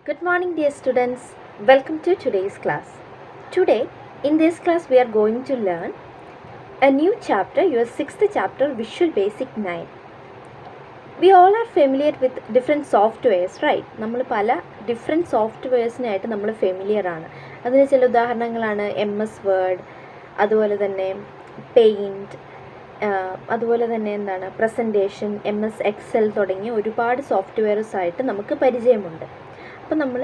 Good morning, dear students. Welcome to today's class. Today, in this class, we are going to learn a new chapter, your sixth chapter, Visual Basic 9. We all are familiar with different softwares, right? നമ്മൾ പല different സോഫ്റ്റ്വെയർസിനായിട്ട് നമ്മൾ familiar ആണ്. അതിന് ചില ഉദാഹരണങ്ങളാണ് MS word, അതുപോലെ തന്നെ paint, അതുപോലെ തന്നെ എന്താണ് പ്രസൻറ്റേഷൻ, MS എക്സൽ തുടങ്ങിയ ഒരുപാട് സോഫ്റ്റ്വെയർസായിട്ട് നമുക്ക് പരിചയമുണ്ട്. അപ്പോൾ നമ്മൾ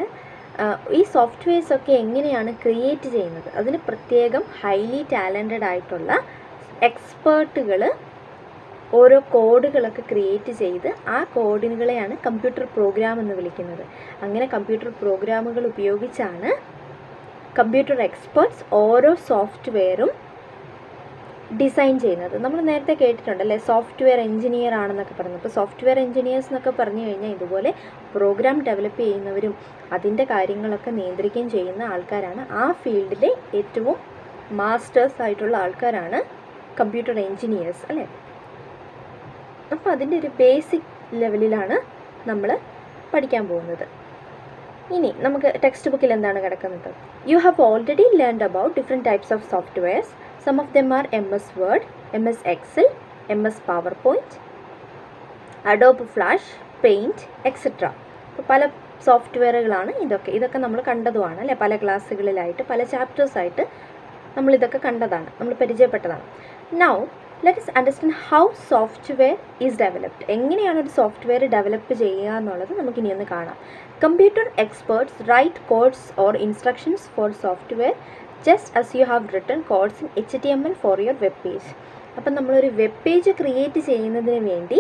ഈ സോഫ്റ്റ്വെയർസൊക്കെ എങ്ങനെയാണ് ക്രിയേറ്റ് ചെയ്യുന്നത്, അതിന് പ്രത്യേകം ഹൈലി ടാലൻറ്റഡ് ആയിട്ടുള്ള എക്സ്പേർട്ടുകൾ ഓരോ കോഡുകളൊക്കെ ക്രിയേറ്റ് ചെയ്ത് ആ കോഡിനുകളെയാണ് കമ്പ്യൂട്ടർ പ്രോഗ്രാം എന്ന് വിളിക്കുന്നത്. അങ്ങനെ കമ്പ്യൂട്ടർ പ്രോഗ്രാമുകൾ ഉപയോഗിച്ചാണ് കമ്പ്യൂട്ടർ എക്സ്പേർട്സ് ഓരോ സോഫ്റ്റ്വെയറും ഡിസൈൻ ചെയ്യുന്നത്. നമ്മൾ നേരത്തെ കേട്ടിട്ടുണ്ടല്ലേ, സോഫ്റ്റ്വെയർ എഞ്ചിനീയർ ആണെന്നൊക്കെ പറഞ്ഞു. അപ്പോൾ സോഫ്റ്റ്വെയർ എഞ്ചിനീയേഴ്സ് എന്നൊക്കെ പറഞ്ഞു കഴിഞ്ഞാൽ ഇതുപോലെ പ്രോഗ്രാം ഡെവലപ്പ് ചെയ്യുന്നവരും അതിൻ്റെ കാര്യങ്ങളൊക്കെ നിയന്ത്രിക്കുകയും ചെയ്യുന്ന ആൾക്കാരാണ്. ആ ഫീൽഡിലെ ഏറ്റവും മാസ്റ്റേഴ്സ് ആയിട്ടുള്ള ആൾക്കാരാണ് കമ്പ്യൂട്ടർ എഞ്ചിനീയേഴ്സ് അല്ലേ. അപ്പോൾ അതിൻ്റെ ഒരു ബേസിക് ലെവലിലാണ് നമ്മൾ പഠിക്കാൻ പോകുന്നത്. ഇനി നമുക്ക് ടെക്സ്റ്റ് ബുക്കിൽ എന്താണ് കിടക്കുന്നത്? You have already learned about different types of softwares. Some of them are MS Word, MS Excel, MS PowerPoint, Adobe Flash, Paint, etc. അപ്പോൾ പല സോഫ്റ്റ്വെയറുകളാണ് ഇതൊക്കെ നമ്മൾ കണ്ടതുമാണ് അല്ലേ. പല ക്ലാസ്സുകളിലായിട്ട് പല ചാപ്റ്റേഴ്സായിട്ട് നമ്മളിതൊക്കെ കണ്ടതാണ്, നമ്മൾ പരിചയപ്പെട്ടതാണ്. Now let us understand how software is developed. എങ്ങനെയാണ് ഒരു സോഫ്റ്റ്വെയർ ഡെവലപ്പ് ചെയ്യുക എന്നുള്ളത് നമുക്കിനി ഒന്ന് കാണാം. Computer experts write codes or instructions for software just as you have written codes in HTML for your web page. അപ്പം നമ്മളൊരു വെബ് പേജ് ക്രിയേറ്റ് ചെയ്യുന്നതിന് വേണ്ടി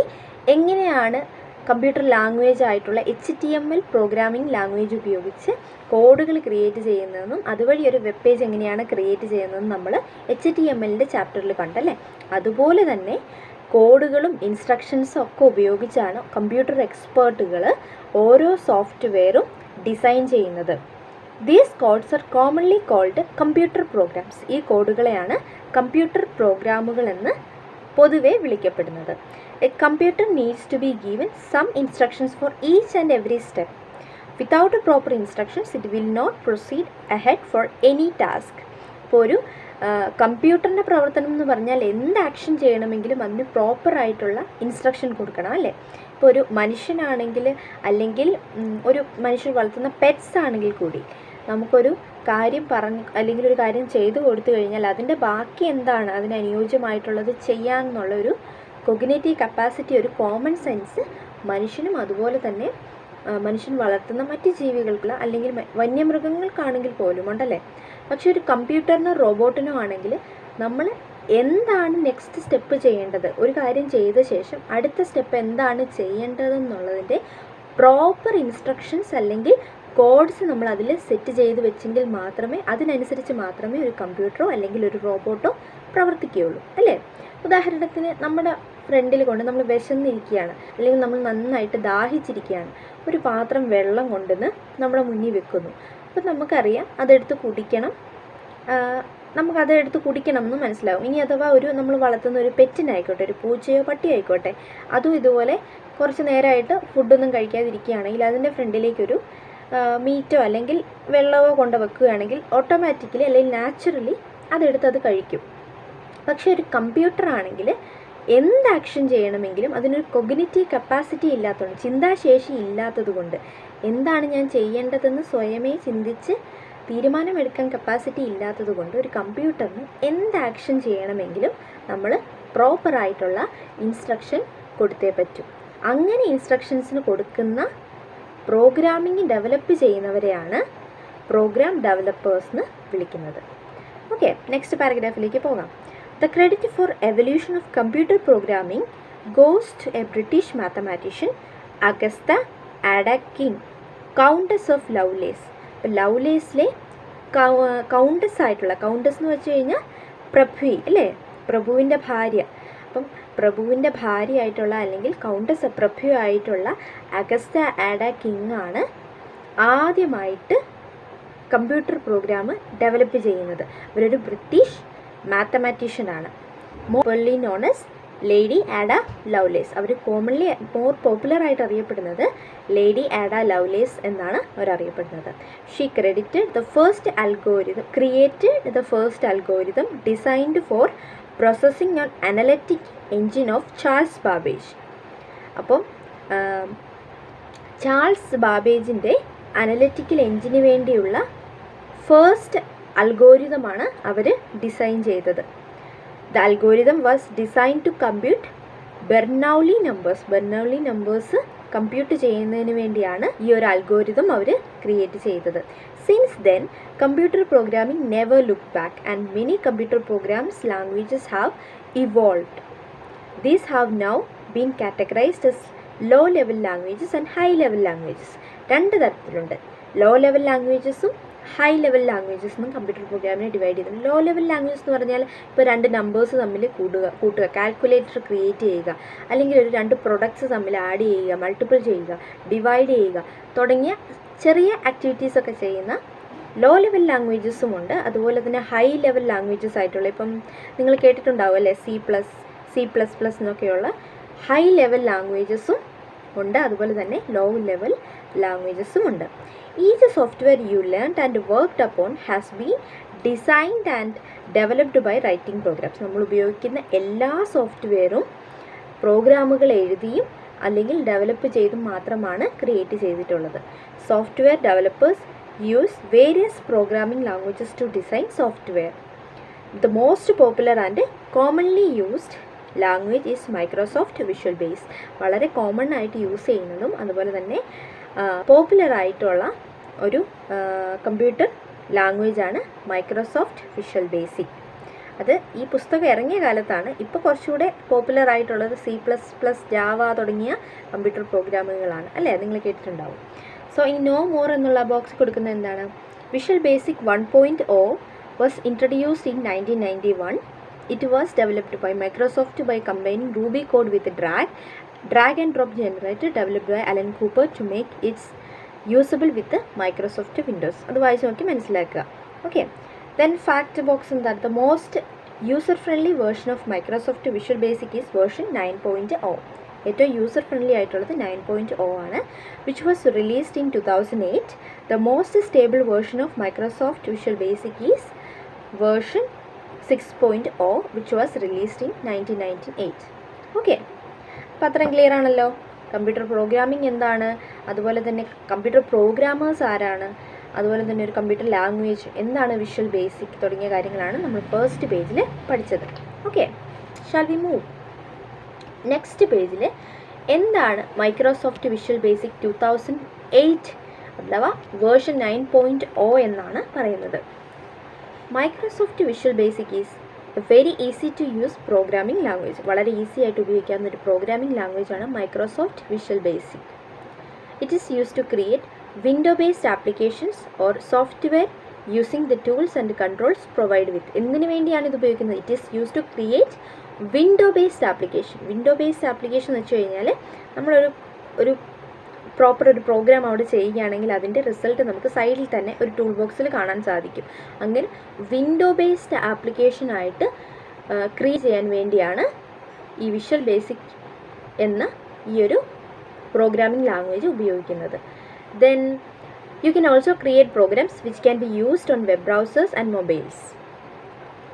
എങ്ങനെയാണ് കമ്പ്യൂട്ടർ ലാംഗ്വേജ് ആയിട്ടുള്ള HTML പ്രോഗ്രാമിംഗ് ലാംഗ്വേജ് ഉപയോഗിച്ച് കോഡുകൾ ക്രിയേറ്റ് ചെയ്യുന്നതെന്നും അതുവഴി ഒരു വെബ് പേജ് എങ്ങനെയാണ് ക്രിയേറ്റ് ചെയ്യുന്നതെന്നും നമ്മൾ HTMLൻ്റെ ചാപ്റ്ററിൽ കണ്ടല്ലേ. അതുപോലെ തന്നെ കോഡുകളും ഇൻസ്ട്രക്ഷൻസും ഒക്കെ ഉപയോഗിച്ചാണ് കമ്പ്യൂട്ടർ എക്സ്പേർട്ടുകൾ ഓരോ സോഫ്റ്റ്വെയറും ഡിസൈൻ ചെയ്യുന്നത്. These codes are commonly called computer programs. ഈ കോഡുകളെയാണ് കമ്പ്യൂട്ടർ പ്രോഗ്രാമുകൾ എന്ന് പൊതുവെ വിളിക്കപ്പെടുന്നത്. A computer needs to be given some instructions for each and every step. Without proper instructions it will not proceed ahead for any task. ഇപ്പോൾ ഒരു കമ്പ്യൂട്ടറിൻ്റെ പ്രവർത്തനം എന്ന് പറഞ്ഞാൽ എന്ത് ആക്ഷൻ ചെയ്യണമെങ്കിലും അതിന് പ്രോപ്പറായിട്ടുള്ള ഇൻസ്ട്രക്ഷൻ കൊടുക്കണം അല്ലേ. ഇപ്പോൾ ഒരു മനുഷ്യനാണെങ്കിൽ അല്ലെങ്കിൽ ഒരു മനുഷ്യർ വളർത്തുന്ന പെറ്റ്സ് ആണെങ്കിൽ കൂടി നമുക്കൊരു കാര്യം അല്ലെങ്കിൽ ഒരു കാര്യം ചെയ്തു കൊടുത്തു കഴിഞ്ഞാൽ അതിൻ്റെ ബാക്കി എന്താണ് അതിന് അനുയോജ്യമായിട്ടുള്ളത് ചെയ്യാമെന്നുള്ളൊരു കൊഗ്നിറ്റീവ് കപ്പാസിറ്റി, ഒരു കോമൺ സെൻസ് മനുഷ്യനും അതുപോലെ തന്നെ മനുഷ്യൻ വളർത്തുന്ന മറ്റ് ജീവികൾക്കുള്ള അല്ലെങ്കിൽ വന്യമൃഗങ്ങൾക്കാണെങ്കിൽ പോലും ഉണ്ടല്ലേ. പക്ഷെ ഒരു കമ്പ്യൂട്ടറിനോ റോബോട്ടിനോ ആണെങ്കിൽ നമ്മൾ എന്താണ് നെക്സ്റ്റ് സ്റ്റെപ്പ് ചെയ്യേണ്ടത്, ഒരു കാര്യം ചെയ്ത ശേഷം അടുത്ത സ്റ്റെപ്പ് എന്താണ് ചെയ്യേണ്ടതെന്നുള്ളതിൻ്റെ പ്രോപ്പർ ഇൻസ്ട്രക്ഷൻസ് അല്ലെങ്കിൽ കോഡ്സ് നമ്മൾ അതിൽ സെറ്റ് ചെയ്ത് വെച്ചെങ്കിൽ മാത്രമേ അതിനനുസരിച്ച് മാത്രമേ ഒരു കമ്പ്യൂട്ടറോ അല്ലെങ്കിൽ ഒരു റോബോട്ടോ പ്രവർത്തിക്കുകയുള്ളൂ അല്ലേ. ഉദാഹരണത്തിന് നമ്മുടെ ഫ്രണ്ടിൽ കൊണ്ട് നമ്മൾ വിശന്നിരിക്കുകയാണ് അല്ലെങ്കിൽ നമ്മൾ നന്നായിട്ട് ദാഹിച്ചിരിക്കുകയാണ്, ഒരു പാത്രം വെള്ളം കൊണ്ടുവന്ന് നമ്മുടെ മുന്നിൽ വെക്കുന്നു. അപ്പം നമുക്കറിയാം അതെടുത്ത് കുടിക്കണം, നമുക്കതെടുത്ത് കുടിക്കണം എന്ന് മനസ്സിലാവും. ഇനി അഥവാ നമ്മൾ വളർത്തുന്ന ഒരു പെറ്റിനായിക്കോട്ടെ, ഒരു പൂച്ചയോ പട്ടിയോ ആയിക്കോട്ടെ, അതും ഇതുപോലെ കുറച്ച് നേരമായിട്ട് ഫുഡൊന്നും കഴിക്കാതിരിക്കുകയാണെങ്കിൽ അതിൻ്റെ ഫ്രണ്ടിലേക്കൊരു മീറ്റോ അല്ലെങ്കിൽ വെള്ളമോ കൊണ്ട് വെക്കുകയാണെങ്കിൽ ഓട്ടോമാറ്റിക്കലി അല്ലെങ്കിൽ നാച്ചുറലി അത് കഴിക്കും. പക്ഷേ ഒരു കമ്പ്യൂട്ടർ ആണെങ്കിൽ എന്ത് ആക്ഷൻ ചെയ്യണമെങ്കിലും അതിനൊരു കൊഗ്നിറ്റീവ് കപ്പാസിറ്റി ഇല്ലാത്തതുകൊണ്ട്, ചിന്താശേഷി ഇല്ലാത്തത് കൊണ്ട്, എന്താണ് ഞാൻ ചെയ്യേണ്ടതെന്ന് സ്വയമേ ചിന്തിച്ച് തീരുമാനമെടുക്കാൻ കപ്പാസിറ്റി ഇല്ലാത്തത് കൊണ്ട് ഒരു കമ്പ്യൂട്ടറിന് എന്ത് ആക്ഷൻ ചെയ്യണമെങ്കിലും നമ്മൾ പ്രോപ്പറായിട്ടുള്ള ഇൻസ്ട്രക്ഷൻ കൊടുത്തേ പറ്റൂ. അങ്ങനെ ഇൻസ്ട്രക്ഷൻസിന് കൊടുക്കുന്ന പ്രോഗ്രാമിംഗ് ഡെവലപ്പ് ചെയ്യുന്നവരെയാണ് പ്രോഗ്രാം ഡെവലപ്പേഴ്സ് എന്ന് വിളിക്കുന്നത്. ഓക്കെ, നെക്സ്റ്റ് പാരഗ്രാഫിലേക്ക് പോകാം. The credit for evolution of computer programming goes to a British mathematician, Augusta Ada King, Countess of Lovelace. അപ്പോൾ ലവ്ലേസിലെ കൗണ്ടസ് ആയിട്ടുള്ള, കൗണ്ടസ് എന്ന് വെച്ച് കഴിഞ്ഞാൽ പ്രഭു അല്ലേ, പ്രഭുവിൻ്റെ ഭാര്യ. അപ്പം പ്രഭുവിൻ്റെ ഭാര്യയായിട്ടുള്ള അല്ലെങ്കിൽ കൗണ്ടസ് പ്രഭു ആയിട്ടുള്ള അഗസ്റ്റ ആഡ കിങ് ആണ് ആദ്യമായിട്ട് കമ്പ്യൂട്ടർ പ്രോഗ്രാം ഡെവലപ്പ് ചെയ്യുന്നത്. ഇവരൊരു ബ്രിട്ടീഷ് മാത്തമാറ്റീഷ്യനാണ്. Mostly known as lady Ada Lovelace. അവർ കോമൺലി മോർ പോപ്പുലറായിട്ട് അറിയപ്പെടുന്നത് ലേഡി ആഡ ലവ്ലേസ് എന്നാണ് അവരറിയപ്പെടുന്നത്. She credited the first algorithm created the first algorithm designed for processing on analytic engine of Charles Babbage. അപ്പം Charles ബാബേജിൻ്റെ analytical എൻജിന് വേണ്ടിയുള്ള first അൽഗോരിതമാണ് അവർ ഡിസൈൻ ചെയ്തത്. The algorithm was design to compute Bernoulli numbers. Bernoulli numbers compute ചെയ്യുന്നതിന് വേണ്ടിയാണ് ഈ ഒരു അൽഗോരിതം അവർ ക്രിയേറ്റ് ചെയ്തത്. Since then computer programming never look back and many computer programs languages have evolved. These have now been categorised as low level languages and high level languages. രണ്ട് തരത്തിലുണ്ട്. Low level ലാംഗ്വേജസും ഹൈ ലെവൽ ലാംഗ്വേജസ് എന്നും computer പ്രോഗ്രാമിനെ divide ചെയ്തിട്ടുണ്ട്. Low level language എന്ന് പറഞ്ഞാൽ ഇപ്പോൾ രണ്ട് നമ്പേഴ്സ് തമ്മിൽ കൂട്ടുക, കാൽക്കുലേറ്റർ ക്രിയേറ്റ് ചെയ്യുക, അല്ലെങ്കിൽ ഒരു രണ്ട് പ്രൊഡക്ട്സ് തമ്മിൽ ആഡ് ചെയ്യുക, മൾട്ടിപ്പിൾ ചെയ്യുക, ഡിവൈഡ് ചെയ്യുക തുടങ്ങിയ ചെറിയ ആക്ടിവിറ്റീസൊക്കെ ചെയ്യുന്ന ലോ ലെവൽ ലാംഗ്വേജസും ഉണ്ട്. അതുപോലെ തന്നെ ഹൈ ലെവൽ ലാംഗ്വേജസ് ആയിട്ടുള്ള ഇപ്പം നിങ്ങൾ കേട്ടിട്ടുണ്ടാവും അല്ലേ, സി പ്ലസ് പ്ലസ് എന്നൊക്കെയുള്ള ഹൈ ലെവൽ ലാംഗ്വേജസും ഉണ്ട്. അതുപോലെ തന്നെ ലോ ലെവൽ ലാംഗ്വേജസും ഉണ്ട്. Each software you learned and worked upon has been designed and developed by writing programs. നമ്മൾ ഉപയോഗിക്കുന്ന എല്ലാ സോഫ്റ്റ്വെയറും പ്രോഗ്രാമുകൾ എഴുതിയും അല്ലെങ്കിൽ ഡെവലപ്പ് ചെയ്തും മാത്രമാണ് ക്രിയേറ്റ് ചെയ്തിട്ടുള്ളത്. Software developers use various programming languages to design software. The most popular and commonly used language is Microsoft Visual Base. വളരെ കോമൺ ആയിട്ട് യൂസ് ചെയ്യുന്നതും അതുപോലെ തന്നെ പോപ്പുലറായിട്ടുള്ള ഒരു കമ്പ്യൂട്ടർ ലാംഗ്വേജാണ് മൈക്രോസോഫ്റ്റ് വിഷ്വൽ ബേസിക്. അത് ഈ പുസ്തകം ഇറങ്ങിയ കാലത്താണ്. ഇപ്പോൾ കുറച്ചുകൂടെ പോപ്പുലറായിട്ടുള്ളത് C++, ജാവ തുടങ്ങിയ കമ്പ്യൂട്ടർ പ്രോഗ്രാമുകളാണ് അല്ലേ, നിങ്ങൾ കേട്ടിട്ടുണ്ടാവും. സോ ഈ നോ മോർ എന്നുള്ള ബോക്സ് കൊടുക്കുന്നത് എന്താണ്? Visual basic 1.0 was introduced in 1991. It was developed by Microsoft by combining Ruby code with drag and drop generator developed by Alan Cooper to make it usable with Microsoft Windows. അത് വായിച്ച് നോക്കി മനസ്സിലാക്കുക. Okay, then fact box എന്താണ്? The most user friendly version of Microsoft Visual Basic is version 9.0. ഏറ്റവും user friendly ആയിട്ടുള്ളത് 9.0 ആണ്, which was released in 2008. The most stable version of Microsoft Visual Basic is version 6.0 which was released in 1998. Okay, അപ്പോൾ അത്രയും clear ആണല്ലോ. Computer programming എന്താണ്, അതുപോലെ തന്നെ computer programmers ആരാണ്, അതുപോലെ തന്നെ ഒരു കമ്പ്യൂട്ടർ ലാംഗ്വേജ് എന്താണ്, വിഷ്വൽ ബേസിക് തുടങ്ങിയ കാര്യങ്ങളാണ് നമ്മൾ ഫസ്റ്റ് പേജിൽ പഠിച്ചത്. Okay, shall we move? Next പേജിൽ എന്താണ് മൈക്രോസോഫ്റ്റ് വിഷ്വൽ ബേസിക് 2008 അഥവാ വേർഷൻ 9.0 എന്നാണ് പറയുന്നത്. Microsoft Visual Basic is a very easy to use programming language. വളരെ ഈസി ആയിട്ട് ഉപയോഗിക്കാവുന്ന ഒരു പ്രോഗ്രാമിംഗ് ലാംഗ്വേജാണ് Microsoft Visual Basic. It is use to create window based applications or software using the tools and controls provide with. എന്തിനു വേണ്ടിയാണ് ഇത് ഉപയോഗിക്കുന്നത്? It is use to create window based application. Window based application എന്ന് വെച്ച് കഴിഞ്ഞാൽ നമ്മളൊരു proper ഒരു programme അവിടെ ചെയ്യുകയാണെങ്കിൽ അതിൻ്റെ റിസൾട്ട് നമുക്ക് സൈഡിൽ തന്നെ ഒരു ടൂൾ ബോക്സിൽ കാണാൻ സാധിക്കും. അങ്ങനെ വിൻഡോ ബേസ്ഡ് ആപ്ലിക്കേഷനായിട്ട് ക്രിയേറ്റ് ചെയ്യാൻ വേണ്ടിയാണ് ഈ വിഷ്വൽ ബേസിക് എന്ന ഈ ഒരു പ്രോഗ്രാമിംഗ് ലാംഗ്വേജ് ഉപയോഗിക്കുന്നത്. Then you can also create programs which can be used on web browsers and mobiles.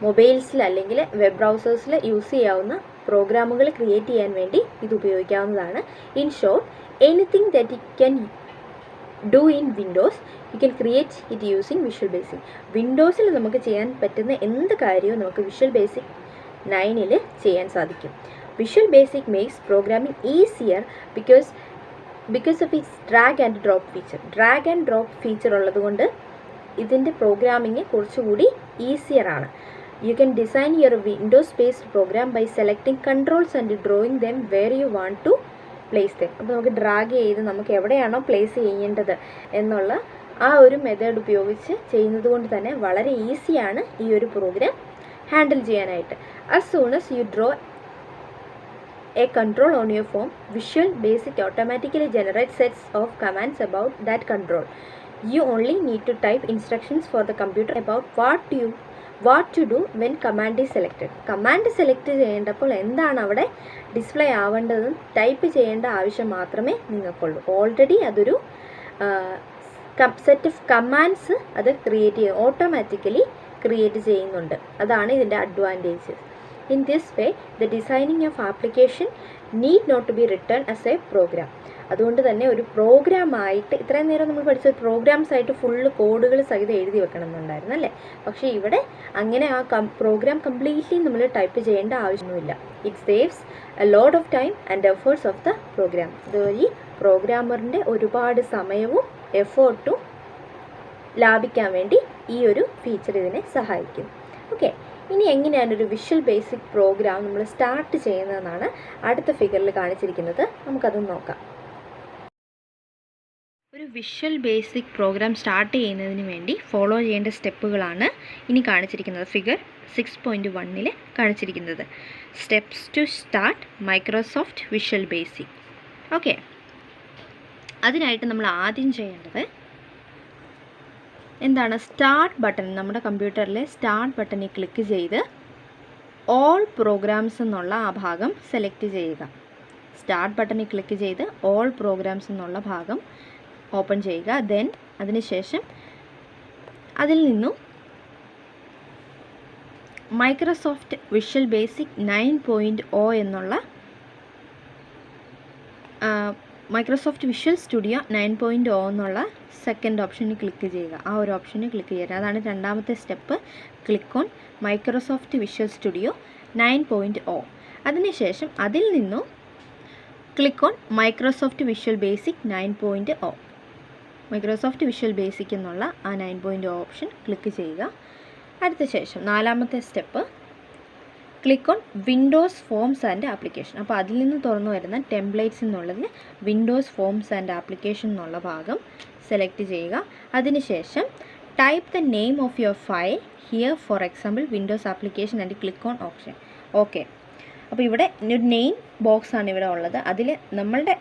മൊബൈൽസിൽ അല്ലെങ്കിൽ വെബ് ബ്രൗസേഴ്സിൽ യൂസ് ചെയ്യാവുന്ന പ്രോഗ്രാമുകൾ ക്രിയേറ്റ് ചെയ്യാൻ വേണ്ടി ഇത് ഉപയോഗിക്കാവുന്നതാണ്. In short, anything that you can do in Windows you can create it using Visual Basic. വിൻഡോസിൽ നമുക്ക് ചെയ്യാൻ പറ്റുന്ന എന്ത് കാര്യവും നമുക്ക് വിഷ്വൽ ബേസിക് 9 ചെയ്യാൻ സാധിക്കും. Visual Basic makes programming easier because of its drag and drop feature. Drag and drop feature ഉള്ളതുകൊണ്ട് ഇതിൻ്റെ പ്രോഗ്രാമിംഗ് കുറച്ചുകൂടി ഈസിയറാണ്. You can design your Windows-based program by selecting controls and drawing them where you want to place them. അപ്പോൾ നമുക്ക് drag ചെയ്ത് നമുക്ക് എവിടെയാണോ place ചെയ്യേണ്ടത് എന്നുള്ള ആ ഒരു മെത്തേഡ് ഉപയോഗിച്ച് ചെയ്യുന്നത് കൊണ്ട് തന്നെ വളരെ ഈസിയാണ് ഈ ഒരു പ്രോഗ്രാം ഹാൻഡിൽ ചെയ്യാനായിട്ട്. As soon as you draw a control on your form, Visual Basic automatically generates sets of commands about that control. You only need to type instructions for the computer about what to do when command is selected. Command select ചെയ്യേണ്ടപ്പോൾ എന്താണ് അവിടെ display ആവേണ്ടതെന്ന് type ചെയ്യേണ്ട ആവശ്യം മാത്രമേ നിങ്ങൾക്കുള്ളൂ. Already അതൊരു set of commands അത് ക്രിയേറ്റ് ചെയ്യും, ഓട്ടോമാറ്റിക്കലി ക്രിയേറ്റ് ചെയ്യുന്നുണ്ട്. അതാണ് ഇതിൻ്റെ advantages. In this way the designing of application need not to be written as a program. അതുകൊണ്ട് തന്നെ ഒരു പ്രോഗ്രാമായിട്ട് ഇത്രയും നേരം നമ്മൾ പഠിച്ച പ്രോഗ്രാംസ് ആയിട്ട് ഫുള്ള് കോഡുകൾ സഹിതം എഴുതി വെക്കണം എന്നുണ്ടായിരുന്നു അല്ലേ. പക്ഷേ ഇവിടെ അങ്ങനെ ആ പ്രോഗ്രാം കംപ്ലീറ്റ്ലി നമ്മൾ ടൈപ്പ് ചെയ്യേണ്ട ആവശ്യമൊന്നുമില്ല. It saves a lot of time and efforts of the program. അതുവഴി പ്രോഗ്രാമറിൻ്റെ ഒരുപാട് സമയവും എഫേർട്ടും ലാഭിക്കാൻ വേണ്ടി ഈ ഒരു ഫീച്ചർ ഇതിനെ സഹായിക്കും. ഓക്കെ, ഇനി എങ്ങനെയാണ് ഒരു വിഷ്വൽ ബേസിക് പ്രോഗ്രാം നമ്മൾ സ്റ്റാർട്ട് ചെയ്യുന്നതെന്നാണ് അടുത്ത ഫിഗറിൽ കാണിച്ചിരിക്കുന്നത്. നമുക്കത് നോക്കാം. ഒരു വിഷ്വൽ ബേസിക് പ്രോഗ്രാം സ്റ്റാർട്ട് ചെയ്യുന്നതിന് വേണ്ടി ഫോളോ ചെയ്യേണ്ട സ്റ്റെപ്പുകളാണ് ഇനി കാണിച്ചിരിക്കുന്നത്. ഫിഗർ 6.1 കാണിച്ചിരിക്കുന്നത് steps to start Microsoft Visual Basic. Okay, അതിനായിട്ട് നമ്മൾ ആദ്യം ചെയ്യേണ്ടത് എന്താണ്, സ്റ്റാർട്ട് ബട്ടൺ, നമ്മുടെ കമ്പ്യൂട്ടറിലെ സ്റ്റാർട്ട് ബട്ടണിൽ ക്ലിക്ക് ചെയ്ത് ഓൾ പ്രോഗ്രാംസ് എന്നുള്ള ആ ഭാഗം സെലക്ട് ചെയ്യുക. സ്റ്റാർട്ട് ബട്ടണിൽ ക്ലിക്ക് ചെയ്ത് ഓൾ പ്രോഗ്രാംസ് എന്നുള്ള ഭാഗം ഓപ്പൺ ചെയ്യുക. ദെൻ അതിനുശേഷം അതിൽ നിന്നും മൈക്രോസോഫ്റ്റ് വിഷ്വൽ ബേസിക് 9.0 എന്നുള്ള മൈക്രോസോഫ്റ്റ് വിഷ്വൽ സ്റ്റുഡിയോ 9.0 എന്നുള്ള സെക്കൻഡ് ഓപ്ഷനിൽ ക്ലിക്ക് ചെയ്യുക. ആ ഒരു ഓപ്ഷനിൽ ക്ലിക്ക് ചെയ്യുക. അതാണ് രണ്ടാമത്തെ step. Click on Microsoft visual studio 9.0. അതിനുശേഷം അതിൽ നിന്നും click on Microsoft Visual basic 9.0. Microsoft Visual basic എന്നുള്ള ആ 9.0 ഓപ്ഷൻ ക്ലിക്ക് ചെയ്യുക. അടുത്ത ശേഷം നാലാമത്തെ step click on Windows forms and application. അപ്പോൾ അതിൽ നിന്ന് തുറന്നു വരുന്ന ടെംപ്ലേറ്റ്സ് എന്നുള്ളതിൽ വിൻഡോസ് ഫോംസ് ആൻഡ് ആപ്ലിക്കേഷൻ എന്നുള്ള ഭാഗം സെലക്ട് ചെയ്യുക. അതിനുശേഷം type the name of your file here, for example Windows application and click on option. Okay, അപ്പോൾ ഇവിടെ ഒരു നെയിം ബോക്സ് ആണ് ഇവിടെ ഉള്ളത്. അതിൽ നമ്മളുടെ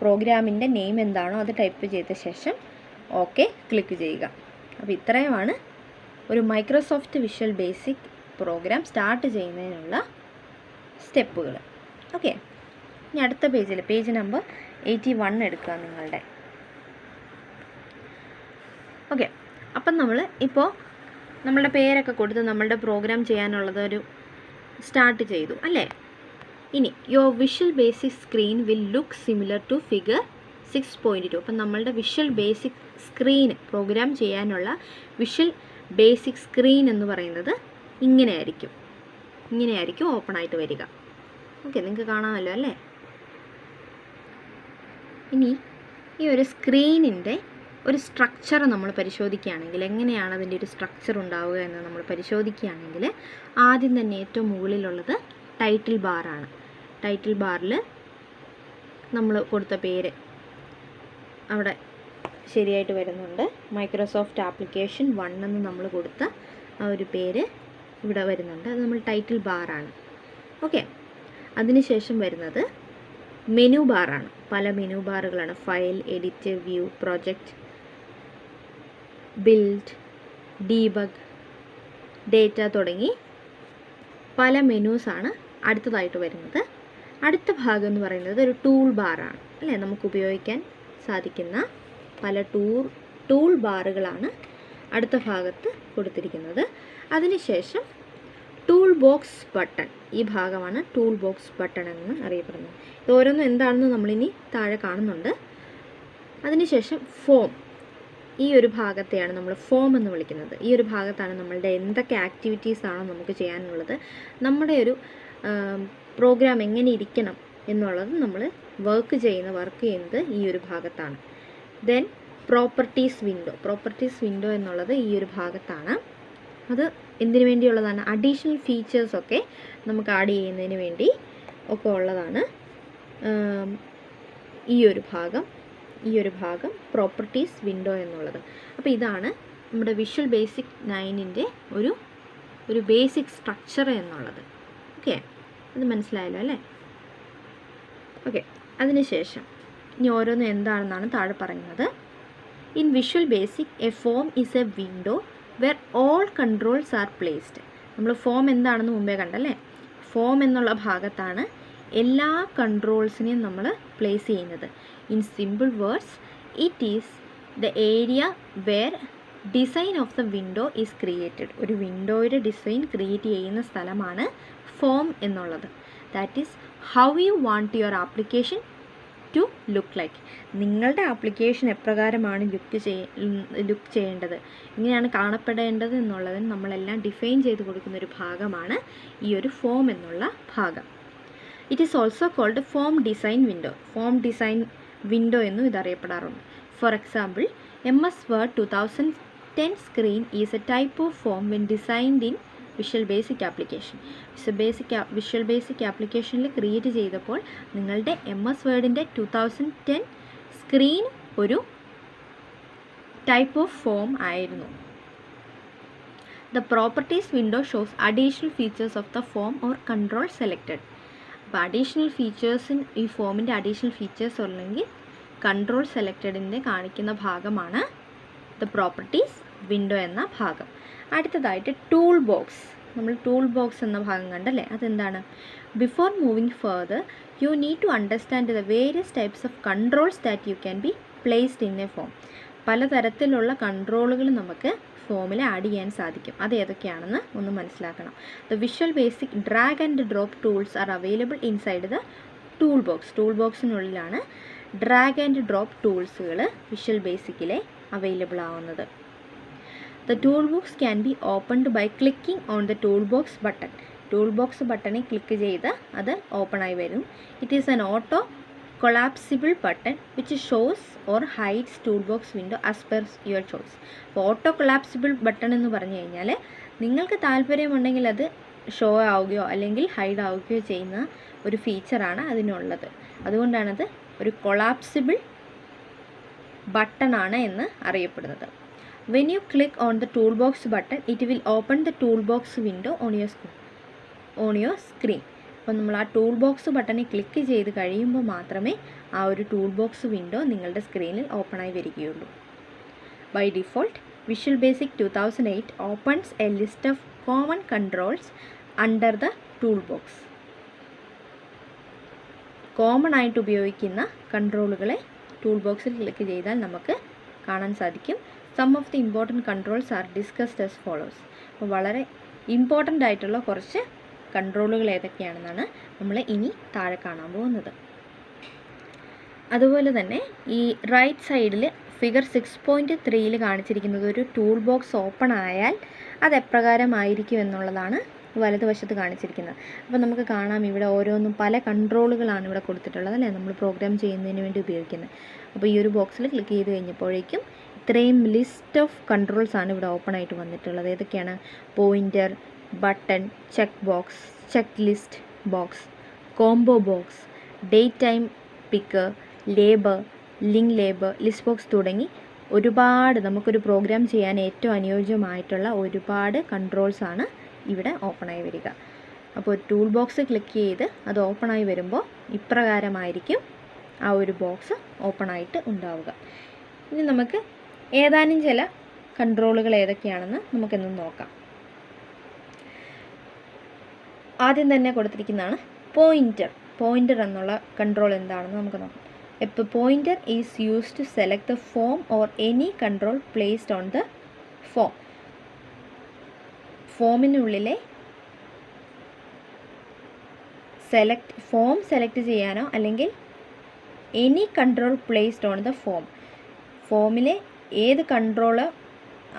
പ്രോഗ്രാമിൻ്റെ നെയിം എന്താണോ അത് ടൈപ്പ് ചെയ്ത ശേഷം ഓക്കെ ക്ലിക്ക് ചെയ്യുക. അപ്പോൾ ഇത്രയുമാണ് ഒരു Microsoft Visual Basic program start ചെയ്യുന്നതിനുള്ള സ്റ്റെപ്പുകൾ. ഓക്കെ, ഇനി അടുത്ത പേജിൽ പേജ് നമ്പർ 81 എടുക്കുക നിങ്ങളുടെ. ഓക്കെ, അപ്പം നമ്മൾ ഇപ്പോൾ നമ്മളുടെ പേരൊക്കെ കൊടുത്ത് നമ്മളുടെ പ്രോഗ്രാം ചെയ്യാനുള്ളത് ഒരു സ്റ്റാർട്ട് ചെയ്തു അല്ലേ. ഇനി your Visual Basic screen will look similar to figure 6.2. അപ്പം നമ്മളുടെ വിഷ്വൽ ബേസിക് സ്ക്രീൻ, പ്രോഗ്രാം ചെയ്യാനുള്ള വിഷ്വൽ ബേസിക് സ്ക്രീൻ എന്ന് പറയുന്നത് ഇങ്ങനെയായിരിക്കും ഓപ്പൺ ആയിട്ട് വരിക. ഓക്കെ, നിങ്ങൾക്ക് കാണാമല്ലോ അല്ലേ. ഇനി ഈ ഒരു സ്ക്രീനിൻ്റെ ഒരു സ്ട്രക്ചർ നമ്മൾ പരിശോധിക്കുകയാണെങ്കിൽ, എങ്ങനെയാണ് അതിൻ്റെ ഒരു സ്ട്രക്ചർ ഉണ്ടാവുക എന്ന് നമ്മൾ പരിശോധിക്കുകയാണെങ്കിൽ, ആദ്യം തന്നെ ഏറ്റവും മുകളിലുള്ളത് ടൈറ്റിൽ ബാറാണ്. ടൈറ്റിൽ ബാറിൽ നമ്മൾ കൊടുത്ത പേര് അവിടെ ശരിയായിട്ട് വരുന്നുണ്ട്. മൈക്രോസോഫ്റ്റ് ആപ്ലിക്കേഷൻ 1 എന്ന് നമ്മൾ കൊടുത്ത ആ ഒരു പേര് ഇവിടെ വരുന്നുണ്ട്. അത് നമ്മൾ ടൈറ്റിൽ ബാറാണ്. ഓക്കെ, അതിനുശേഷം വരുന്നത് മെനു ബാറാണ്. പല മെനു ബാറുകളാണ്. File, edit, view, project, build, debug, data തുടങ്ങി പല മെനൂസാണ് അടുത്തതായിട്ട് വരുന്നത്. അടുത്ത ഭാഗം എന്ന് പറയുന്നത് ഒരു ടൂൾ ബാറാണ് അല്ലേ. നമുക്ക് ഉപയോഗിക്കാൻ സാധിക്കുന്ന പല ടൂൾ ബാറുകളാണ് അടുത്ത ഭാഗത്ത് കൊടുത്തിരിക്കുന്നത്. അതിനുശേഷം ടൂൾ ബോക്സ് ബട്ടൺ, ഈ ഭാഗമാണ് ടൂൾ ബോക്സ് ബട്ടൺ എന്ന് അറിയപ്പെടുന്നത്. ഇത് ഓരോന്നും എന്താണെന്ന് നമ്മളിനി താഴെ കാണുന്നുണ്ട്. അതിനുശേഷം ഫോം, ഈ ഒരു ഭാഗത്തെയാണ് നമ്മൾ ഫോം എന്ന് വിളിക്കുന്നത്. ഈ ഒരു ഭാഗത്താണ് നമ്മളുടെ എന്തൊക്കെ ആക്ടിവിറ്റീസാണോ നമുക്ക് ചെയ്യാനുള്ളത്, നമ്മുടെ ഒരു പ്രോഗ്രാം എങ്ങനെ ഇരിക്കണം എന്നുള്ളത് നമ്മൾ വർക്ക് ചെയ്യുന്നത് ഈ ഒരു ഭാഗത്താണ്. ദെൻ പ്രോപ്പർട്ടീസ് വിൻഡോ എന്നുള്ളത് ഈ ഒരു ഭാഗത്താണ്. അത് എന്തിനു വേണ്ടിയുള്ളതാണ്? അഡീഷണൽ ഫീച്ചേഴ്സൊക്കെ നമുക്ക് ആഡ് ചെയ്യുന്നതിന് വേണ്ടി ഒക്കെ ഉള്ളതാണ് ഈ ഒരു ഭാഗം പ്രോപ്പർട്ടീസ് വിൻഡോ എന്നുള്ളത്. അപ്പോൾ ഇതാണ് നമ്മുടെ വിഷ്വൽ ബേസിക് 9ൻ്റെ ഒരു ബേസിക് സ്ട്രക്ചർ എന്നുള്ളത്. ഓക്കെ, അത് മനസ്സിലായല്ലോ അല്ലേ. ഓക്കെ, അതിനുശേഷം ഇനി ഓരോന്നും എന്താണെന്നാണ് താഴെ പറയുന്നത്. In Visual Basic a form is a window where all controls are placed. നമ്മൾ ഫോം എന്താണെന്ന് മുമ്പേ കണ്ടല്ലേ, ഫോം എന്നുള്ള ഭാഗത്താണ് എല്ലാ കൺട്രോൾസിനെയും നമ്മൾ പ്ലേസ് ചെയ്യുന്നത്. In simple words, it is the area where design of the window is created. ഒരു വിൻഡോയുടെ ഡിസൈൻ ക്രിയേറ്റ് ചെയ്യുന്ന സ്ഥലമാണ് ഫോം എന്നുള്ളത്. That is how you want your application to look like. നിങ്ങളുടെ ആപ്ലിക്കേഷൻ എപ്രകാരമാണ് ലുക്ക് ചെയ്യേണ്ടത്, എങ്ങനെയാണ് കാണപ്പെടേണ്ടത് എന്നുള്ളതിന് നമ്മളെല്ലാം ഡിഫൈൻ ചെയ്ത് കൊടുക്കുന്ന ഒരു ഭാഗമാണ് ഈ ഒരു ഫോം എന്നുള്ള ഭാഗം. It is also called form design window. Form design window എന്നും ഇതറിയപ്പെടാറുണ്ട്. For example, MS Word 2010 screen is a type of form when designed in Visual Basic application. Visual Basic ആപ്ലിക്കേഷനിൽ ക്രിയേറ്റ് ചെയ്തപ്പോൾ നിങ്ങളുടെ MS വേർഡിൻ്റെ 2010 screen ഒരു type of form ആയിരുന്നു. The properties window shows additional features of the form or control selected. അപ്പോൾ additional ഫീച്ചേഴ്സിന്, ഈ ഫോമിൻ്റെ അഡീഷണൽ ഫീച്ചേഴ്സ് ഉണ്ടെങ്കിൽ കൺട്രോൾ സെലക്റ്റഡിൻ്റെ കാണിക്കുന്ന ഭാഗമാണ് ദ പ്രോപ്പർട്ടീസ് വിൻഡോ എന്ന ഭാഗം. അടുത്തതായിട്ട് ടൂൾ ബോക്സ്. നമ്മൾ ടൂൾ ബോക്സ് എന്ന ഭാഗം കണ്ടല്ലേ, അതെന്താണ്? Before moving further you need to understand the various types of controls that you can be placed in a form. പലതരത്തിലുള്ള കൺട്രോളുകൾ നമുക്ക് ഫോമിൽ ആഡ് ചെയ്യാൻ സാധിക്കും. അത് ഏതൊക്കെയാണെന്ന് ഒന്ന് മനസ്സിലാക്കണം. The Visual Basic drag and drop tools are available inside the tool box. Tool ബോക്സിനുള്ളിലാണ് ഡ്രാഗ് ആൻഡ് ഡ്രോപ്പ് ടൂൾസുകൾ വിഷ്വൽ ബേസിക്കിലെ അവൈലബിൾ ആവുന്നത്. The toolbox can be opened by clicking on the toolbox button. Toolbox ബട്ടണിൽ click ചെയ്ത് അത് open ആയി വരും. It is an auto collapsible button which shows or hides toolbox window as per your choice. അപ്പോൾ auto collapsible button എന്ന് പറഞ്ഞു കഴിഞ്ഞാൽ നിങ്ങൾക്ക് താല്പര്യമുണ്ടെങ്കിൽ അത് ഷോ ആവുകയോ അല്ലെങ്കിൽ ഹൈഡ് ആവുകയോ ചെയ്യുന്ന ഒരു ഫീച്ചറാണ് അതിനുള്ളത്. അതുകൊണ്ടാണത് ഒരു കൊളാപ്സിബിൾ ബട്ടണാണ് എന്ന് അറിയപ്പെടുന്നത്. When you click on the toolbox button, it will open the toolbox window on your screen. അപ്പോൾ നമ്മൾ ആ ടൂൾ ബോക്സ് ബട്ടണിൽ ക്ലിക്ക് ചെയ്ത് കഴിയുമ്പോൾ മാത്രമേ ആ ഒരു ടൂൾ ബോക്സ് വിൻഡോ നിങ്ങളുടെ സ്ക്രീനിൽ ഓപ്പണായി വരികയുള്ളൂ. By default Visual Basic 2008 opens a list of common controls under the tool box. Common ആയിട്ട് ഉപയോഗിക്കുന്ന കൺട്രോളുകളെ ടൂൾ ബോക്സിൽ ക്ലിക്ക് ചെയ്താൽ നമുക്ക് കാണാൻ സാധിക്കും. Some of the important controls are discussed as follows. അപ്പോൾ വളരെ ഇമ്പോർട്ടൻ്റ് ആയിട്ടുള്ള കുറച്ച് കൺട്രോളുകൾ ഏതൊക്കെയാണെന്നാണ് നമ്മൾ ഇനി താഴെ കാണാൻ പോകുന്നത്. അതുപോലെ തന്നെ ഈ റൈറ്റ് സൈഡിൽ ഫിഗർ 6.3 കാണിച്ചിരിക്കുന്നത് ഒരു ടൂൾ ബോക്സ് ഓപ്പൺ ആയാൽ അത് എപ്രകാരമായിരിക്കും എന്നുള്ളതാണ് വലതുവശത്ത് കാണിച്ചിരിക്കുന്നത്. അപ്പോൾ നമുക്ക് കാണാം ഇവിടെ ഓരോന്നും പല കൺട്രോളുകളാണ് ഇവിടെ കൊടുത്തിട്ടുള്ളത് അല്ലേ, നമ്മൾ പ്രോഗ്രാം ചെയ്യുന്നതിന് വേണ്ടി ഉപയോഗിക്കുന്നത്. അപ്പോൾ ഈ ഒരു ബോക്സിൽ ക്ലിക്ക് ചെയ്ത് കഴിഞ്ഞപ്പോഴേക്കും ഇത്രയും ലിസ്റ്റ് ഓഫ് കൺട്രോൾസ് ആണ് ഇവിടെ ഓപ്പൺ ആയിട്ട് വന്നിട്ടുള്ളത്. ഏതൊക്കെയാണ്? Pointer, button, check box, check list box, combo box, date time picker, labour, link labour, list box തുടങ്ങി ഒരുപാട് നമുക്കൊരു പ്രോഗ്രാം ചെയ്യാൻ ഏറ്റവും അനുയോജ്യമായിട്ടുള്ള ഒരുപാട് കൺട്രോൾസാണ് ഇവിടെ ഓപ്പണായി വരിക. അപ്പോൾ ടൂൾ ബോക്സ് ക്ലിക്ക് ചെയ്ത് അത് ഓപ്പണായി വരുമ്പോൾ ഇപ്രകാരമായിരിക്കും ആ ഒരു ബോക്സ് ഓപ്പണായിട്ട് ഉണ്ടാവുക. ഇനി നമുക്ക് ഏതാനും ചില കൺട്രോളുകൾ ഏതൊക്കെയാണെന്ന് നമുക്കൊന്ന് നോക്കാം. ആദ്യം തന്നെ കൊടുത്തിരിക്കുന്നതാണ് പോയിൻ്റർ. പോയിൻ്റർ എന്നുള്ള കൺട്രോൾ എന്താണെന്ന് നമുക്ക് നോക്കാം. A pointer is used to select the form or any control placed on the form. ഫോമിനുള്ളിലെ ഫോം സെലക്ട് ചെയ്യാനോ അല്ലെങ്കിൽ any control placed on the form, ഫോമിലെ ഏത് കൺട്രോൾ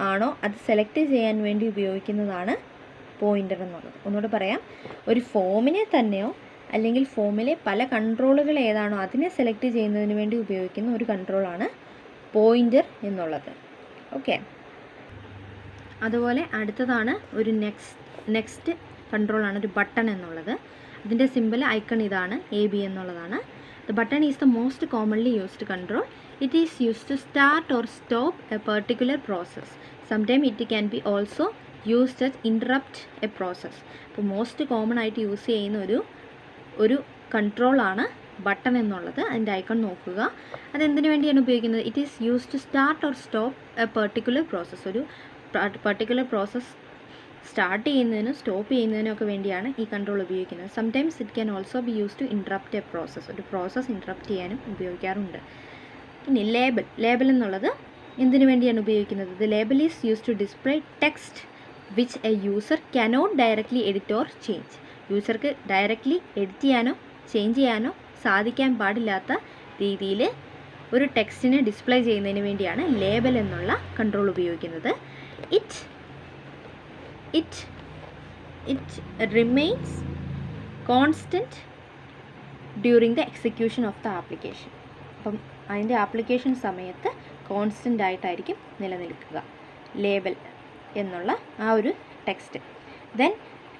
ആണോ അത് സെലക്ട് ചെയ്യാൻ വേണ്ടി ഉപയോഗിക്കുന്നതാണ് പോയിൻ്റർ എന്നുള്ളത്. ഒന്നുകൂടെ പറയാം, ഒരു ഫോമിനെ തന്നെയോ അല്ലെങ്കിൽ ഫോമിലെ പല കൺട്രോളുകൾ ഏതാണോ അതിനെ സെലക്ട് ചെയ്യുന്നതിന് വേണ്ടി ഉപയോഗിക്കുന്ന ഒരു കൺട്രോളാണ് പോയിൻ്റർ എന്നുള്ളത്. ഓക്കെ, അതുപോലെ അടുത്തതാണ് ഒരു നെക്സ്റ്റ് കൺട്രോളാണ് ഒരു ബട്ടൺ എന്നുള്ളത്. അതിൻ്റെ സിമ്പിൾ ഐക്കൺ ഇതാണ്, AB എന്നുള്ളതാണ്. The button is the most commonly used control. It is used to start or stop a particular process. Sometime it can be also used at interrupt a process. അപ്പോൾ most common ആയിട്ട് use ചെയ്യുന്ന ഒരു കൺട്രോളാണ് button എന്നുള്ളത്. അതിൻ്റെ icon നോക്കുക. അതെന്തിനു വേണ്ടിയാണ് ഉപയോഗിക്കുന്നത്? It is used to start or stop a particular process. ഒരു പർട്ടിക്കുലർ പ്രോസസ്സ് സ്റ്റാർട്ട് ചെയ്യുന്നതിനും സ്റ്റോപ്പ് ചെയ്യുന്നതിനും ഒക്കെ വേണ്ടിയാണ് ഈ കൺട്രോൾ ഉപയോഗിക്കുന്നത്. Sometimes it can also be use to interrupt a process. ഒരു പ്രോസസ്സ് ഇൻട്രപ്റ്റ് ചെയ്യാനും ഉപയോഗിക്കാറുണ്ട്. ഇനി ലേബൽ എന്നുള്ളത് എന്തിനു വേണ്ടിയാണ് ഉപയോഗിക്കുന്നത്? The label is use to display text which a user cannot directly edit or change. യൂസർക്ക് ഡയറക്റ്റ്ലി എഡിറ്റ് ചെയ്യാനോ ചേഞ്ച് ചെയ്യാനോ സാധിക്കാൻ പാടില്ലാത്ത രീതിയിൽ ഒരു ടെക്സ്റ്റിനെ ഡിസ്പ്ലേ ചെയ്യുന്നതിന് വേണ്ടിയാണ് ലേബൽ എന്നുള്ള കൺട്രോൾ ഉപയോഗിക്കുന്നത്. It remains constant during the execution of the application. അപ്പം അതിൻ്റെ ആപ്ലിക്കേഷൻ സമയത്ത് കോൺസ്റ്റൻ്റ് ആയിട്ടായിരിക്കും നിലനിൽക്കുക ലേബൽ എന്നുള്ള ആ ഒരു ടെക്സ്റ്റ്. ദെൻ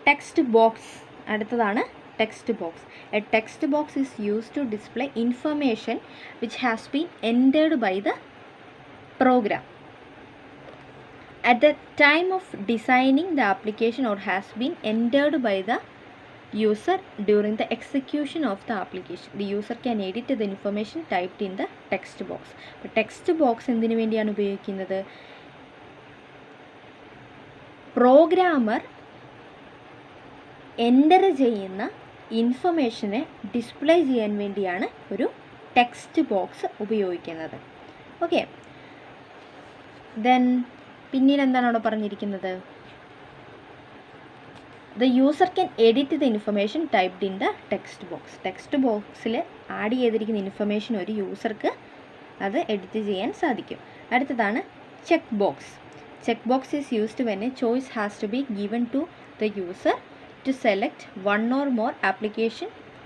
ടെക്സ്റ്റ് ബോക്സ്, അടുത്തതാണ് text box. A text box is used to display information which has been entered by the program at the time of designing the application or has been entered by the user during the execution of the application. The user can edit the information typed in the text box. അപ്പോൾ text box എന്തിനു വേണ്ടിയാണ് ഉപയോഗിക്കുന്നത്? Programmer enter ചെയ്യുന്ന ഇൻഫർമേഷനെ display ചെയ്യാൻ വേണ്ടിയാണ് ഒരു text box ഉപയോഗിക്കുന്നത്. Okay, then പിന്നീട് എന്താണ് അവിടെ പറഞ്ഞിരിക്കുന്നത്? The user can edit the information typed in the text box. Text ബോക്സിൽ ആഡ് ചെയ്തിരിക്കുന്ന ഇൻഫർമേഷൻ ഒരു യൂസർക്ക് അത് എഡിറ്റ് ചെയ്യാൻ സാധിക്കും. അടുത്തതാണ് check box. Check box is used when a choice has to be given to the user to select one or more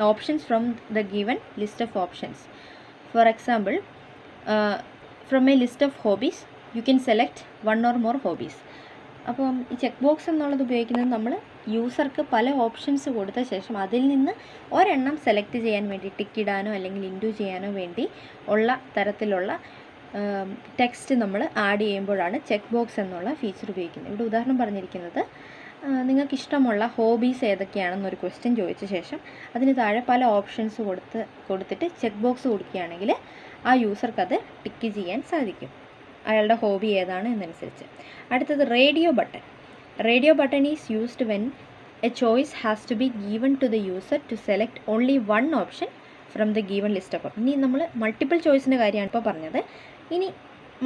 options from the given list of options. For example, from a list of hobbies you can select one or more hobbies. അപ്പം ഈ check box എന്നുള്ളത് ഉപയോഗിക്കുന്നത് നമ്മൾ യൂസർക്ക് പല options കൊടുത്ത ശേഷം അതിൽ നിന്ന് ഒരെണ്ണം സെലക്ട് ചെയ്യാൻ വേണ്ടി ടിക്ക് ഇടാനോ അല്ലെങ്കിൽ ഇൻഡു ചെയ്യാനോ വേണ്ടി ഉള്ള തരത്തിലുള്ള ടെക്സ്റ്റ് നമ്മൾ ആഡ് ചെയ്യുമ്പോഴാണ് ചെക്ക് ബോക്സ് എന്നുള്ള ഫീച്ചർ ഉപയോഗിക്കുന്നത്. ഇവിടെ ഉദാഹരണം പറഞ്ഞിരിക്കുന്നത്, നിങ്ങൾക്ക് ഇഷ്ടമുള്ള ഹോബീസ് ഏതൊക്കെയാണെന്നൊരു ക്വസ്റ്റ്യൻ ചോദിച്ച ശേഷം അതിന് താഴെ പല ഓപ്ഷൻസ് കൊടുത്തിട്ട് ചെക്ക് ബോക്സ് കൊടുക്കുകയാണെങ്കിൽ ആ യൂസർക്ക് അത് ടിക്ക് ചെയ്യാൻ സാധിക്കും, അയാളുടെ ഹോബി ഏതാണ് എന്നനുസരിച്ച്. അടുത്തത് radio button. Radio button is used when a choice has to be given to the user to select only one option from the given list of. ഇനി നമ്മൾ മൾട്ടിപ്പിൾ ചോയ്സിൻ്റെ കാര്യമാണ് ഇപ്പോൾ പറഞ്ഞത്. ഇനി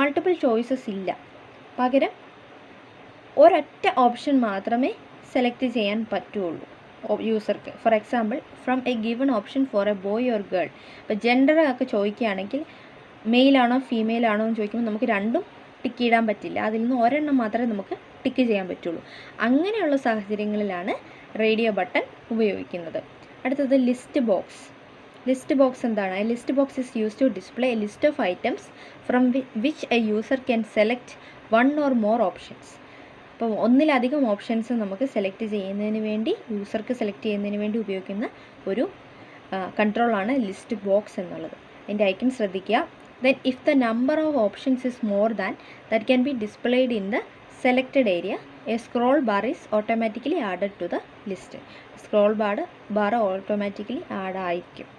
മൾട്ടിപ്പിൾ ചോയ്സസ് ഇല്ല, പകരം ഒരൊറ്റ ഓപ്ഷൻ മാത്രമേ സെലക്ട് ചെയ്യാൻ പറ്റുള്ളൂ യൂസർക്ക്. For example, from a given option for a boy or girl. ഇപ്പോൾ ജെൻഡർ ഒക്കെ ചോദിക്കുകയാണെങ്കിൽ മെയിലാണോ ഫീമെയിലാണോ എന്ന് ചോദിക്കുമ്പോൾ നമുക്ക് രണ്ടും ടിക്ക് ഇടാൻ പറ്റില്ല, അതിൽ നിന്ന് ഒരെണ്ണം മാത്രമേ നമുക്ക് ടിക്ക് ചെയ്യാൻ പറ്റുള്ളൂ. അങ്ങനെയുള്ള സാഹചര്യങ്ങളിലാണ് റേഡിയോ ബട്ടൺ ഉപയോഗിക്കുന്നത്. അടുത്തത് ലിസ്റ്റ് ബോക്സ്. ലിസ്റ്റ് ബോക്സ് എന്താണ്? A list box is use to display a list of items from which a user can select one or more options. അപ്പോൾ ഒന്നിലധികം ഓപ്ഷൻസ് നമുക്ക് സെലക്ട് ചെയ്യുന്നതിന് വേണ്ടി, യൂസർക്ക് സെലക്ട് ചെയ്യുന്നതിന് വേണ്ടി ഉപയോഗിക്കുന്ന ഒരു കൺട്രോളാണ് ലിസ്റ്റ് ബോക്സ് എന്നുള്ളത്. അതിൻ്റെ ഐക്കൺ ശ്രദ്ധിക്കുക. Then if the number of options is more than that can be displayed in the selected area, a scroll bar is automatically added to the list. Scroll bar automatically add ആയിരിക്കും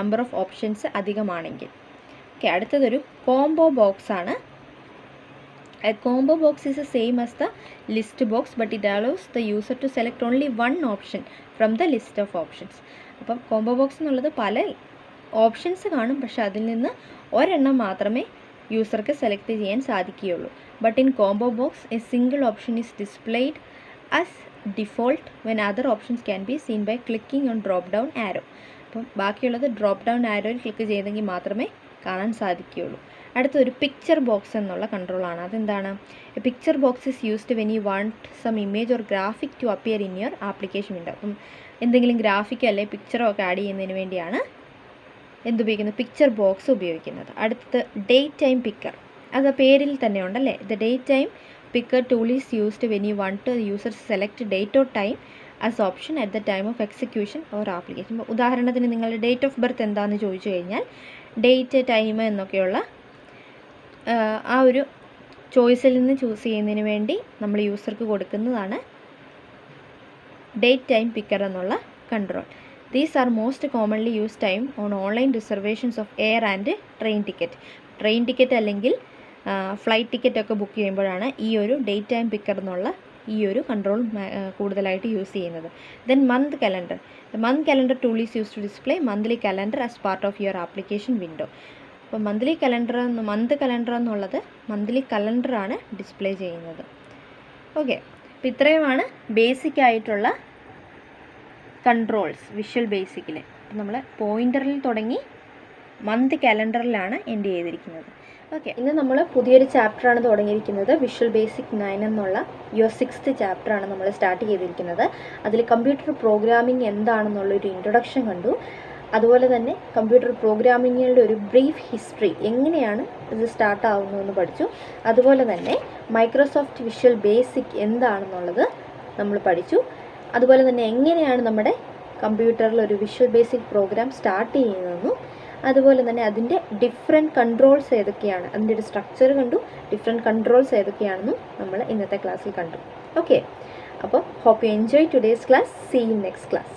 number of options അധികമാണെങ്കിൽ. Okay, അടുത്തതൊരു combo box ആണ്. A combo box is the same as the list box, but it allows the user to select only one option from the list of options. അപ്പം combo box എന്നുള്ളത് പല options കാണും, പക്ഷെ അതിൽ നിന്ന് ഒരെണ്ണം മാത്രമേ യൂസർക്ക് സെലക്ട് ചെയ്യാൻ സാധിക്കുകയുള്ളൂ. But in combo box a single option is displayed as default when other options can be seen by clicking on drop down arrow. അപ്പം ബാക്കിയുള്ളത് ഡ്രോപ്പ് ഡൗൺ ആരോയിൽ ക്ലിക്ക് ചെയ്തെങ്കിൽ മാത്രമേ കാണാൻ സാധിക്കുകയുള്ളൂ. അടുത്തൊരു പിക്ചർ ബോക്സ് എന്നുള്ള കൺട്രോളാണ്. അതെന്താണ്? A picture box is used when you want some image or graphic to appear in your application window. അപ്പം എന്തെങ്കിലും ഗ്രാഫിക്കോ അല്ലെങ്കിൽ പിക്ചറോ ഒക്കെ ആഡ് ചെയ്യുന്നതിന് വേണ്ടിയാണ് എന്തുപയോഗിക്കുന്നത്? പിക്ചർ ബോക്സ് ഉപയോഗിക്കുന്നത്. അടുത്തത് ഡേറ്റ് ടൈം പിക്കർ. അത് പേരിൽ തന്നെ ഉണ്ടല്ലേ. The date time picker tool is used when you want to user select date or time as option at the time of execution or application. ഉദാഹരണത്തിന് നിങ്ങളുടെ ഡേറ്റ് ഓഫ് ബർത്ത് എന്താണെന്ന് ചോദിച്ചു കഴിഞ്ഞാൽ date time എന്നൊക്കെയുള്ള ആ ഒരു ചോയ്സിൽ നിന്ന് ചൂസ് ചെയ്യുന്നതിന് വേണ്ടി നമ്മൾ യൂസർക്ക് കൊടുക്കുന്നതാണ് ഡേറ്റ് ടൈം പിക്കർ എന്നുള്ള control. These are most commonly use time on online reservations of air and train ticket. Train ticket അല്ലെങ്കിൽ ഫ്ലൈറ്റ് ടിക്കറ്റൊക്കെ ബുക്ക് ചെയ്യുമ്പോഴാണ് ഈ ഒരു ഡേറ്റ് ടൈം പിക്കർ എന്നുള്ള ഈ ഒരു കൺട്രോൾ കൂടുതലായിട്ട് യൂസ് ചെയ്യുന്നത്. Then month calendar. The month calendar tool is use to display monthly calendar as part of your application window. അപ്പോൾ മന്ത് കലണ്ടർ എന്നുള്ളത് മന്ത്ലി കലണ്ടറാണ് ഡിസ്പ്ലേ ചെയ്യുന്നത്. ഓക്കെ, അപ്പോൾ ഇത്രയുമാണ് ബേസിക് ആയിട്ടുള്ള കൺട്രോൾസ് വിഷ്വൽ ബേസിക്കിൽ. നമ്മൾ പോയിൻ്ററിൽ തുടങ്ങി മന്ത് കലണ്ടറിലാണ് എൻഡ് ചെയ്തിരിക്കുന്നത്. ഓക്കെ, ഇന്ന് നമ്മൾ പുതിയൊരു ചാപ്റ്ററാണ് തുടങ്ങിയിരിക്കുന്നത്. വിഷ്വൽ ബേസിക് 9 എന്നുള്ള യുവർ 6th ചാപ്റ്ററാണ് നമ്മൾ സ്റ്റാർട്ട് ചെയ്തിരിക്കുന്നത്. അതിൽ കമ്പ്യൂട്ടർ പ്രോഗ്രാമിംഗ് എന്താണെന്നുള്ളൊരു ഇൻട്രൊഡക്ഷൻ കണ്ടു. അതുപോലെ തന്നെ കമ്പ്യൂട്ടർ പ്രോഗ്രാമിങ്ങിൻ്റെ ഒരു ബ്രീഫ് ഹിസ്റ്ററി, എങ്ങനെയാണ് ഇത് സ്റ്റാർട്ട് ആവുന്നതെന്ന് പഠിച്ചു. അതുപോലെ തന്നെ മൈക്രോസോഫ്റ്റ് വിഷ്വൽ ബേസിക് എന്താണെന്നുള്ളത് നമ്മൾ പഠിച്ചു. അതുപോലെ തന്നെ എങ്ങനെയാണ് നമ്മുടെ കമ്പ്യൂട്ടറിൽ ഒരു വിഷ്വൽ ബേസിക് പ്രോഗ്രാം സ്റ്റാർട്ട് ചെയ്യുന്നതെന്നും അതുപോലെ തന്നെ അതിൻ്റെ ഡിഫറെൻറ്റ് കൺട്രോൾസ് ഏതൊക്കെയാണ്, അതിൻ്റെ ഒരു സ്ട്രക്ചർ കണ്ടു, ഡിഫറെൻറ്റ് കൺട്രോൾസ് ഏതൊക്കെയാണെന്നും നമ്മൾ ഇന്നത്തെ ക്ലാസ്സിൽ കണ്ടു. ഓക്കെ, അപ്പോൾ hope you enjoy today's class. See you next class.